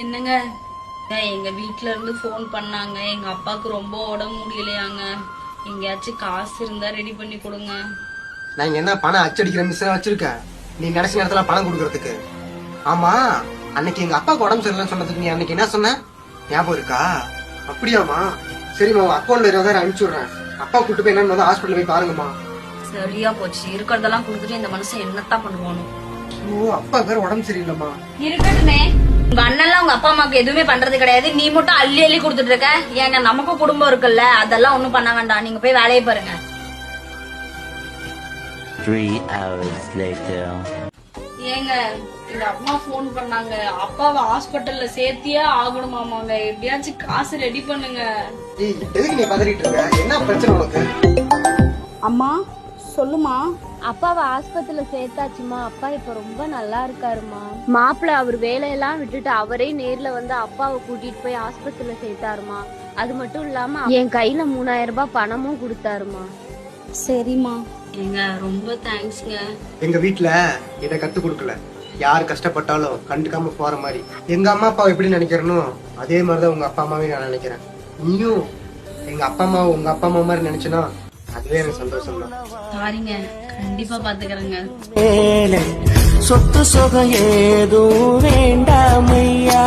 என்னங்க எங்க வீட்ல இருந்து போன் பண்ணாங்க, எங்க அப்பாவுக்கு ரொம்ப உடம்பு முடியலையாங்க. எங்கேயாச்சும் காசு இருந்தா ரெடி பண்ணி கொடுங்க. நான் என்ன பணம் அச்சடிக்கிற மிஷினா வச்சிருக்கேன் நீ நினைச்ச நேரத்துல பணம் கொடுக்கறதுக்கு? ஆமா, அன்னைக்கு எங்க அப்பாவுக்கு உடம்பு சரியில்லைன்னு சொன்னதுக்கு நீ அன்னைக்கு என்ன சொன்ன ஞாபகம் இருக்கா? அப்படியாமா? சரிம்மா, அக்கௌண்ட்ல 20,000 அனுப்பிச்சு விடுறேன். அப்பா கூட்டு போய் என்னன்னு ஹாஸ்பிட்டல் போய் பாருங்கம்மா. சரியா போச்சு. இருக்கிறதெல்லாம் கொடுத்துட்டு இந்த மனுஷன் என்னத்தான் பண்ணுவானு. ஓ, அப்பா வேற உடம்பு சரியில்லைம்மா. இருக்கட்டுமே, உங்க அண்ணன்லாம் உங்க அப்பா அம்மாக்கு எதுவுமே பண்றது கிடையாது. நீ மட்டும் அள்ளி அள்ளி கொடுத்துட்டு இருக்க. ஏங்க நமக்கும் குடும்பம் இருக்குல்ல, அதெல்லாம் ஒண்ணும் பண்ண வேண்டாம். நீங்க போய் வேலையை பாருங்க. 3 hours later. ஏங்க எங்க அம்மா போன் பண்ணாங்க, அப்பாவை ஹாஸ்பிட்டல்ல சேர்த்தியே ஆகணுமாமாங்க. எப்படியாச்சும் காசு ரெடி பண்ணுங்க. ஏய், எதுக்கு நீ பதறிட்டு இருக்க? என்ன பிரச்சனை உனக்கு? அம்மா சொல்லுமா. அப்பாவை ஆஸ்பத்திரியில சேர்த்தாச்சுமா. அப்பா இப்ப ரொம்ப நல்லா இருக்காருமா. மாப்பிள்ள அவர் வேலையெல்லாம் விட்டுட்டு அவரே நேர்ல வந்து அப்பாவை கூட்டிட்டு போய் ஆஸ்பத்திரியில சேர்த்தாருமா. அது மட்டும் இல்லாம என் கையில 3000 ரூபாய் பணமும் கொடுத்தாருமா. சரிம்மா. ஏங்க ரொம்ப தேங்க்ஸ்ங்க. எங்க வீட்டுல இதை கத்து கொடுக்கல. யாரு கஷ்டப்பட்டாலும் கண்டுக்காம போற மாதிரி எங்க அம்மா அப்பா எப்படி நினைக்கிறனோ அதே மாதிரிதான் உங்க அப்பா அம்மாவே நான் நினைக்கிறேன். நீயும் எங்க அப்பா அம்மா உங்க அப்பா அம்மா மாதிரி நினைச்சுனா அதுவே எனக்கு சந்தோஷம் தான். சாரிங்க, கண்டிப்பா பாத்துக்கிறேங்க. சொத்து சொகம் ஏதும் வேண்டாமையா.